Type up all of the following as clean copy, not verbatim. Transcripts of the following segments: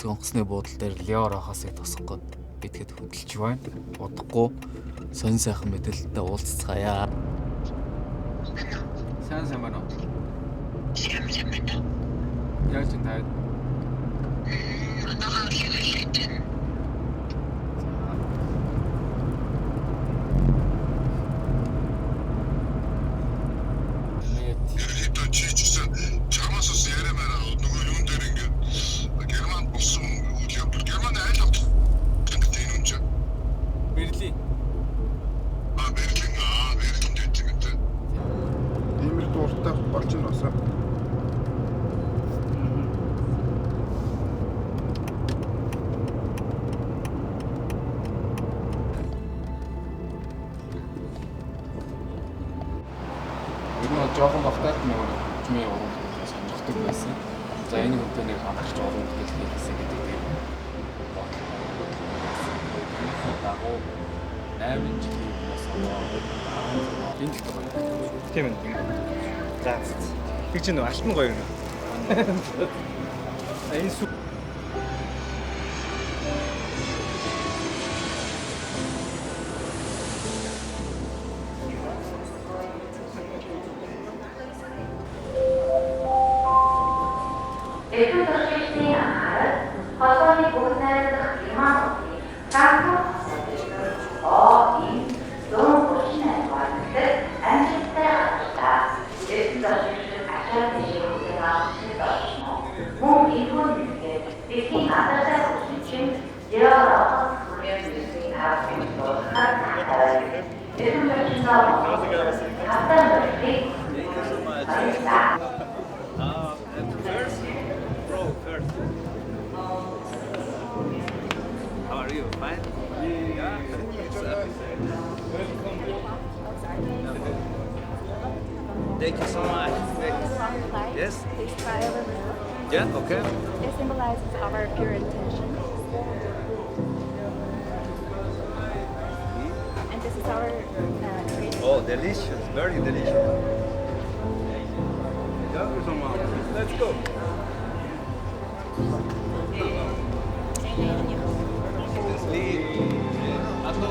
онгоцны буудлын дээр Леор ахасыг тосох гээд битгэд хөдөлж байна. Удахгүй сонин сайхан мэдээлэлтэй уулзцгаая. Сайн байна уу? Яаж ч таад. Жоохон багтаад нөгөө хөгжмийн уран бүтээлээ сонирхдаг байсан. За энэ хүнтэй нэг хамтарч уран бүтээл хийлээсэй гэдэг тийм бодлоо. Дагуу 8 жилийн өмнөөс энэ л гоё. Тийм ээ. За. Тэг чинь алтан гоё юм. Энэ Thank you so much. Yes? Please try over there. Yeah, okay. It symbolizes our pure intention. And this is our creative. Oh, delicious. Very delicious. Thank you so much. Let's go. Sleep. Ato.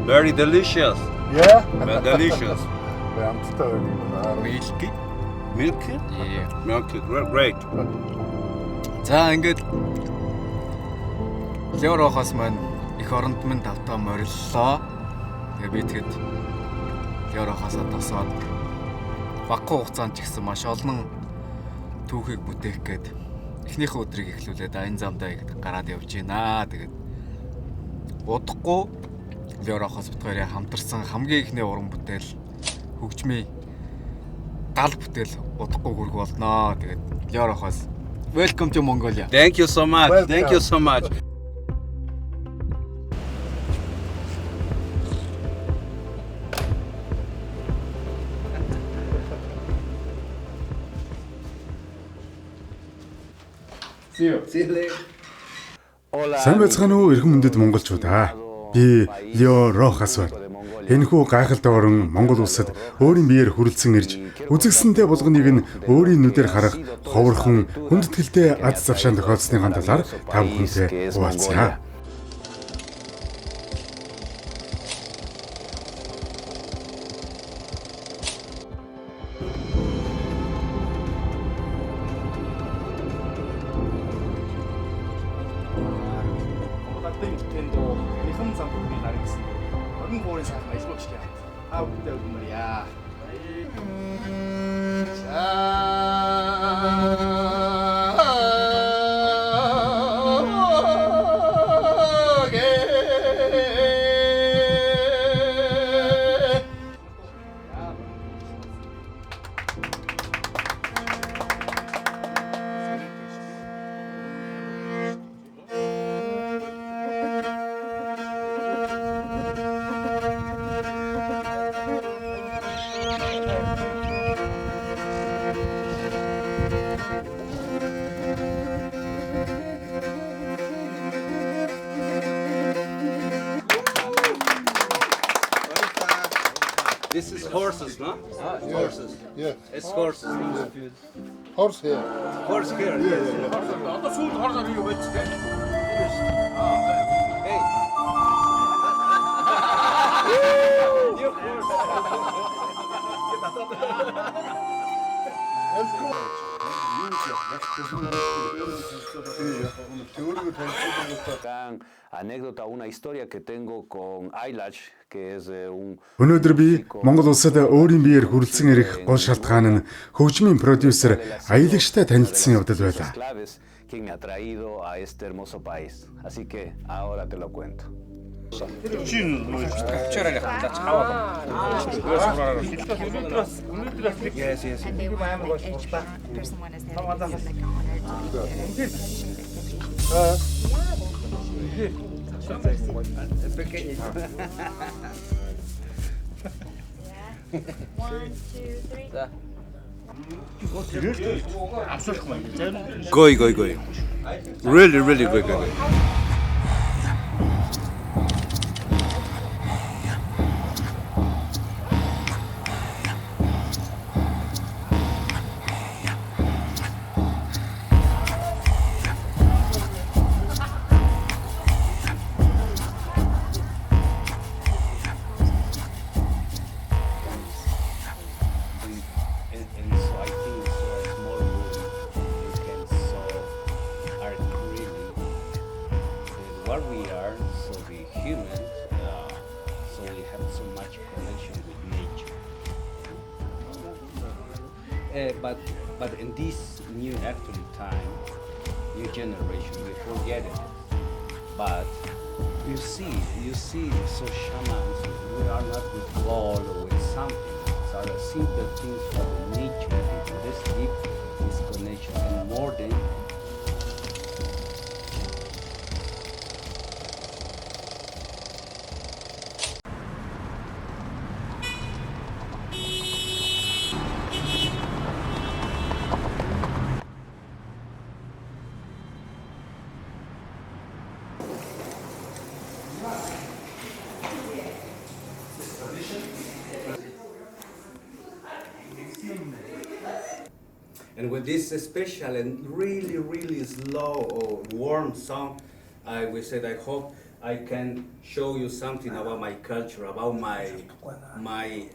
Very delicious. Yeah? Very delicious. Milky? Yeah. Milky. Great. За ингээд Леор ахас маань их оронд минь давтаа мориллоо. Тэгээ би тэгэд Леор ахасаа тосоод багахан хугацаанд ч гэсэн маш олон түүхийг бүтээх гээд эхнийхээ өдрийг эхлүүлээд аян замдаа гараад явж гинэ. Тэгээд удахгүй Леор ахас битгээрээ хамтарсан хамгийн ихний уран бүтээл хөгжмийн гал бүтээл удахгүй хүрэх болноо. Тэгээд Леор ахас welcome to Mongolia. Thank you so much. Welcome. Thank you so much. See you. See you later. Сайн байцгаана уу эрхэм мөндөд монголчуудаа. Би Лео Рохас байна. Энэхүү гайхалтай орон Монгол улсад өөрийн биеэр хүрэлцэн ирж үзэгсэнтэй болгоныг нь өөрийн нүдээр харах ховорхон хүндэтгэлтэй аз завшаан тохиолдсны талаар та бүхэнтэй хуваалцъя. This is horses, no? Horses. Yeah. It's horses. Horse here. Horse here. Yes. Одоо сүүл хор юу байж тээ. Hey. Anécdota, una historia que tengo con Eyelash, que es un Өнөөдөр би Монгол улсад өөрийн биеэр хүрэлцэн ирэх гол шалтгаан нь хөгжмийн продюсер Аялагчтай танилцсан явдал байлаа. claves quien me ha traído a este hermoso país. Así que ahora te lo cuento. Yes, yes. And they want each person one is there. Like an honor to be there. 1, 2, 3. Go. Really go. And so I think so a small room you can so art really what we are, so the humans, so we have so much connection with nature. But in this new actually time, new generation, we forget it. But you see, so shamans, we are not with God or with something. So the simple things for the nature and this deep disconnection and more than And with this special and really slow or warm song, we said I hope I can show you something about my culture, about my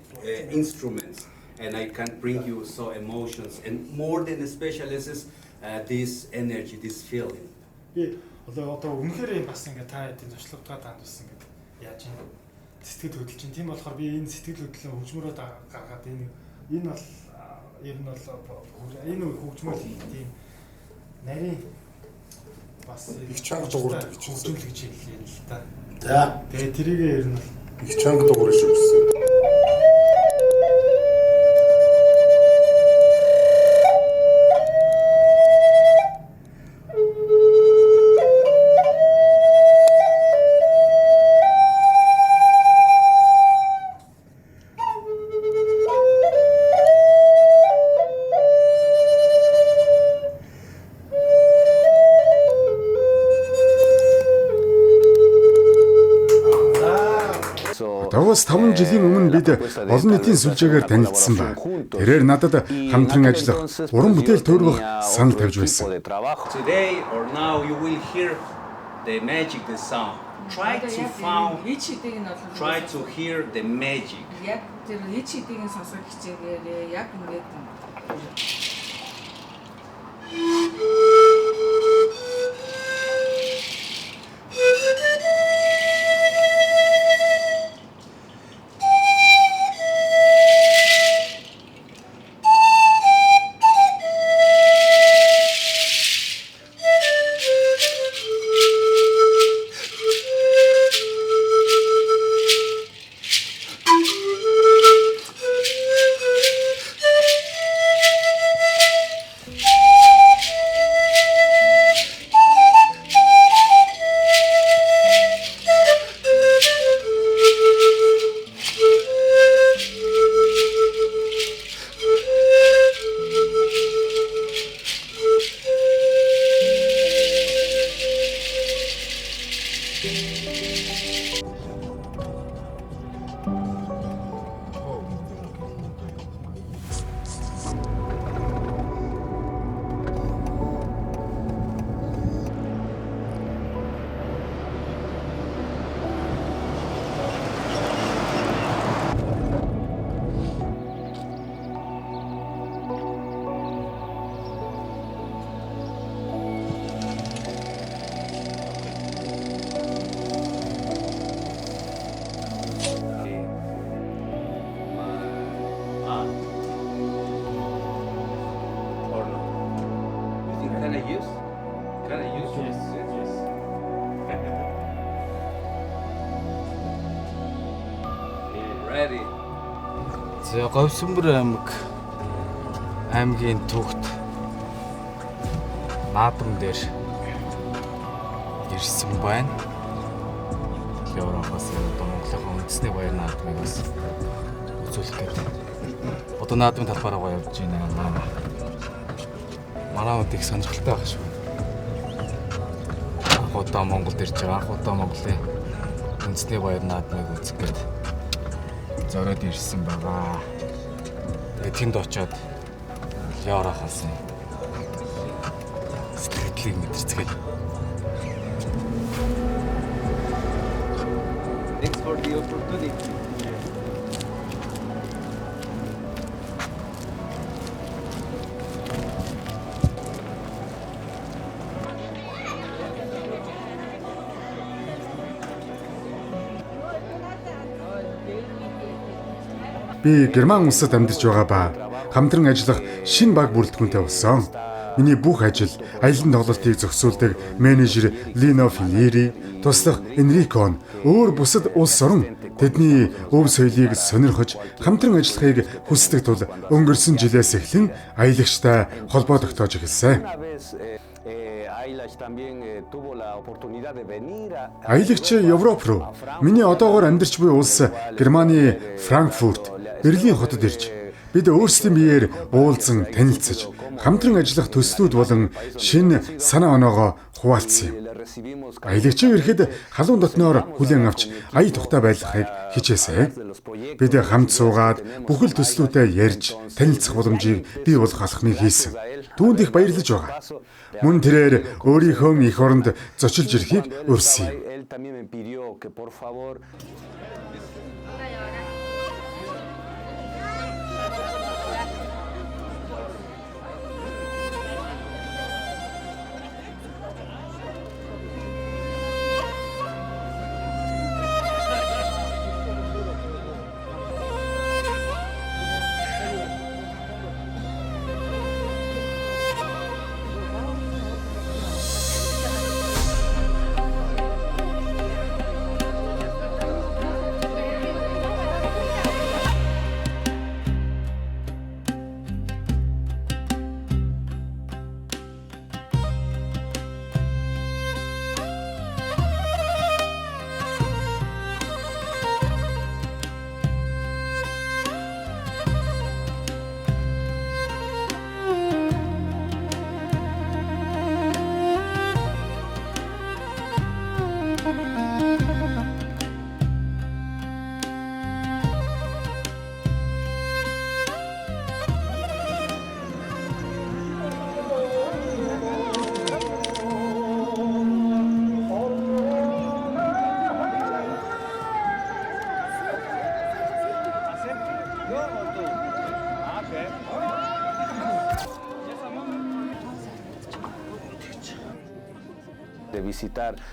instruments, and I can bring you so emotions. And more than special is this energy, this feeling. Би одоо үнэхээр бас ингээ та хэдийн туршлагатаа танд бас ингээ яаж юм сэтгэл хөдлөл чинь тийм болохоор би энэ сэтгэл хөдлөлөө хөгжмөрөө гаргаад энэ бол ер нь бол энэ хөгжмөл тийм нарийн бас Их чанга дуурайдаг гэж хөгжмөл гэж хэлээ л та. За. Тэгээ тэрийг ер нь Их чанга дуурай шүү гэсэн. Дагаас 5 жилийн өмнө бид олон нийтийн сүлжээгээр танилцсан ба тэрээр надад хамтран ажиллах уран бүтээл төрөх санал тавьж байсан. Today or now you will hear the magic, the sound. Try to hear the magic. Яг тэр нэг хэдийн сонсох хичээгээрээ яг ингээд Can I use? Can I use? Yes. Ready. За Говьсөнбөр аймгийн түүхт наадам дээр ирсэн байна. Европоос одоо Монголын үндэсний баяр наадмыг бас үзүүлэх гэдэг. Одоо наадмын талбараа явж байна. Манай үед их сонирхолтой байх шүү. Анх удаа Монголд ирж байгаа. Анх удаа Монголын үндэсний баяр наадмыг үзэх гээд зориод ирсэн байгаа. Тэгээд тэнд очиод Европоос сэтгэлийг мэдэрцгээе. Thanks for the opportunity. Би Герман улсад амьдарч байгаа ба хамтран ажиллах шинэ баг бүрэлдэхүүнтэй болсон. Миний бүх ажил аялын тоглолтыг зохицуулдаг менежер Лино Финери, туслах Энрико, өөр бусад улс орон тэдний өв соёлыг сонирхож хамтран ажиллахыг хүсдэг тул өнгөрсөн жилээс эхлэн аялагчтай холбоо тогтоож эхэлсэн. Аялагч Европ руу миний одоогоор амьдарч буй улс Германы Франкфурт, Берлин хотод ирж бид өөрсдийн биеэр уулзан танилцаж хамтран ажиллах төслүүд болон шинэ санаа оноогоо хуваалцсан юм. Аялагч ирэхэд халуун дотноор хүлээн авч ая тухтай байхыг хичээсэн. Бид хамт суугаад бүхэл төслүүдэд ярьж танилцах боломжийг бий болгох алхмыг хийсэн. Түүнд их баярлаж байгаа. Мөн тэрээр өөрийнхөө эх оронд зочилж ирэхийг урьсан юм.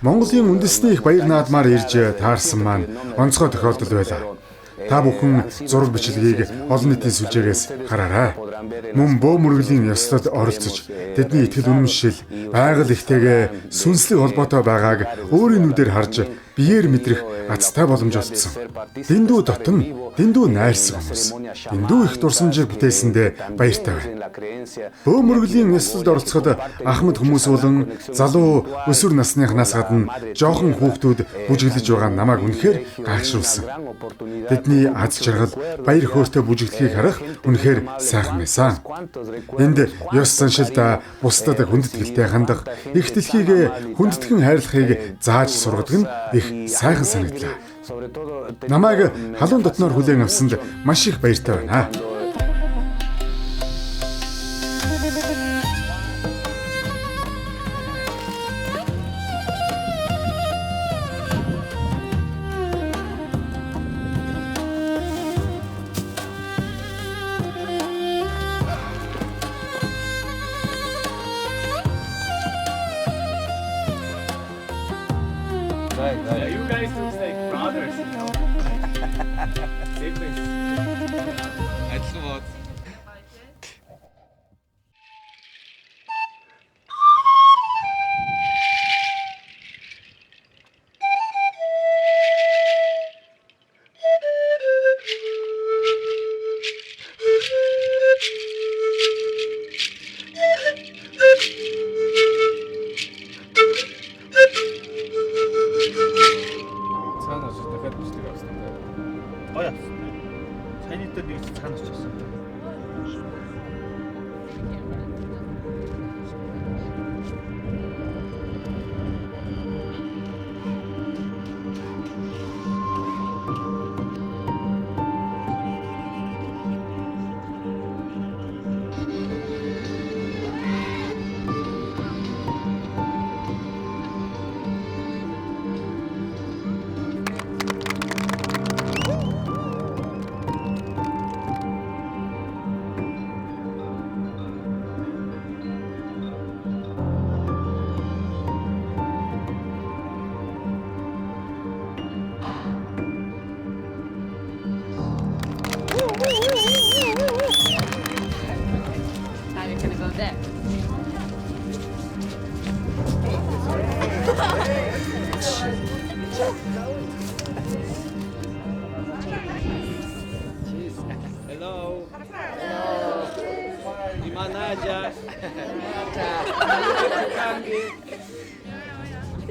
Монголын үндэсний их баяр наадмаар ирж таарсан маань онцгой тохиолдол байлаа. Та бүхэн зураг бичлэгийг олон нийтийн сүлжээгээс хараарай. Мөн бөө мөргөлийн ёслолд оролцож тэдний итгэл үнэмшил, байгаль ихтэйгээ сүнслэг холбоотой байгааг өөрийн нүдээр харж биеэр мэдрэх азтай боломж олдсон. Дэндүү дотн, дэндүү найрсан хүмүүс. Дэндүү их дурсамжийг бүтээсэндээ баяртай байна. Бөө мөргөлийн ёслолд оролцоход ахмад хүмүүс болон залуу өсвөр насныхнаас гадна жоохон хүүхдүүд бүжиглэж байгаа намайг үнэхээр гайхшруулсан. Тэдний аз жаргал, баяр хөөртэй бүжиглэхийг харах үнэхээр сайхан байсан. Энд ёс заншилда бусдад хүндэтгэлтэй хандах, их дэлхийг хүндэтгэн хайрлахыг зааж сургадаг нь их сайхан санагдлаа. Намайг халуун дотноор хүлээн авсанд маш их баяртай байна. You guys look like brothers, you know. Siblings. Ажлын бод.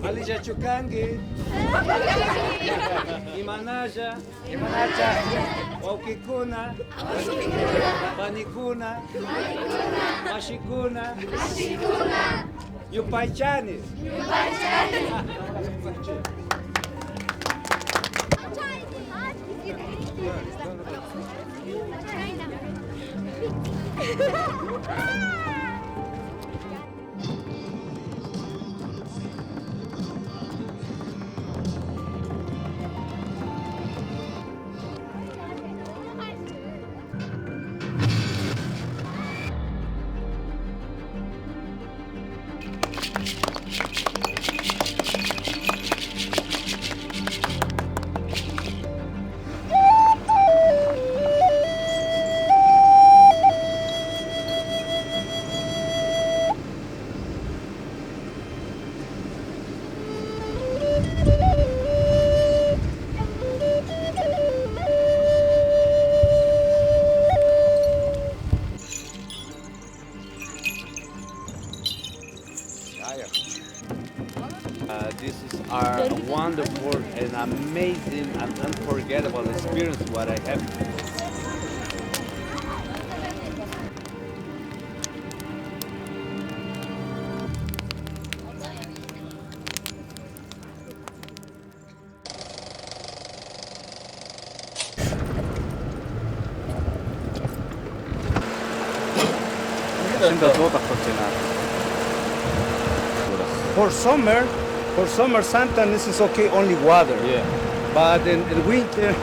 Alicia Chukangi. Imanaja. Waukikuna. Panikuna. Mashikuna. Yupaichani. This is our wonderful and amazing and unforgettable experience what I have. For summer, sometimes this is okay, only water. Yeah. But in winter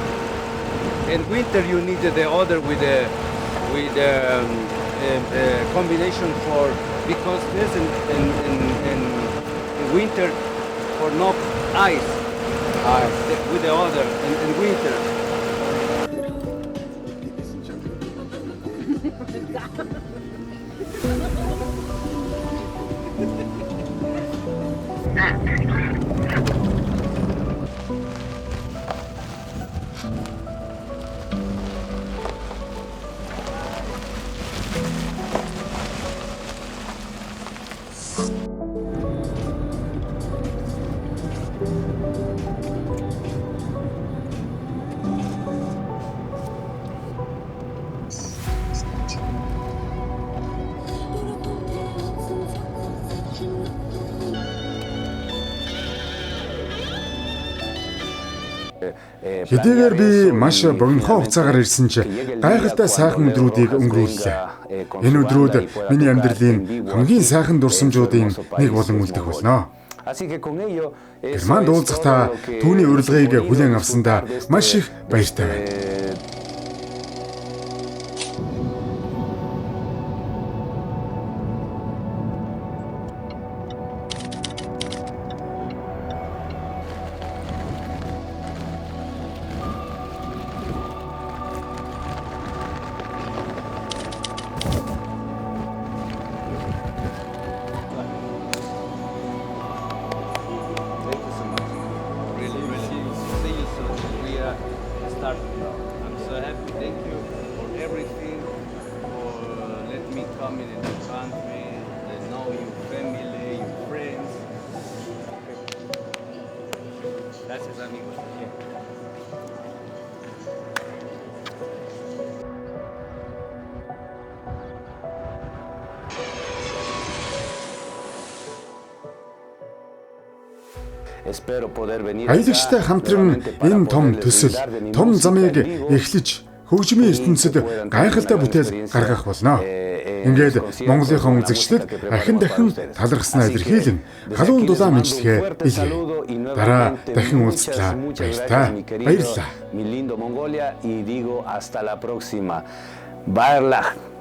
you need the other with the combination for, because this in winter for no ice. With the other in winter. Хэдийгээр би маш богинохон хугацаагаар ирсэн ч гайхалтай сайхан өдрүүдийг өнгөрүүллээ. Энэ өдрүүд миний амьдралын хамгийн сайхан дурсамжуудын нэг болон үлдэх болно. Германд уулзахдаа түүний урилгыг хүлээн авсандаа маш их баяртай байна. I'm so happy. Thank you for everything, for let me come in the country, know your family, your friends. Gracias, amigos. Аялагчтай хамтран энэ том төсөл, том замыг эхлэж хөгжмийн ертөнцид гайхалтай бүтээл гаргах болно. Ингээд Монголынхон үзэгчдэд ахин дахин талархснаа илэрхийлэн халуун дулаан мэдлэгээ илгээе. Дараа дахин уулзлаа. Баярлалаа. Баярлалаа.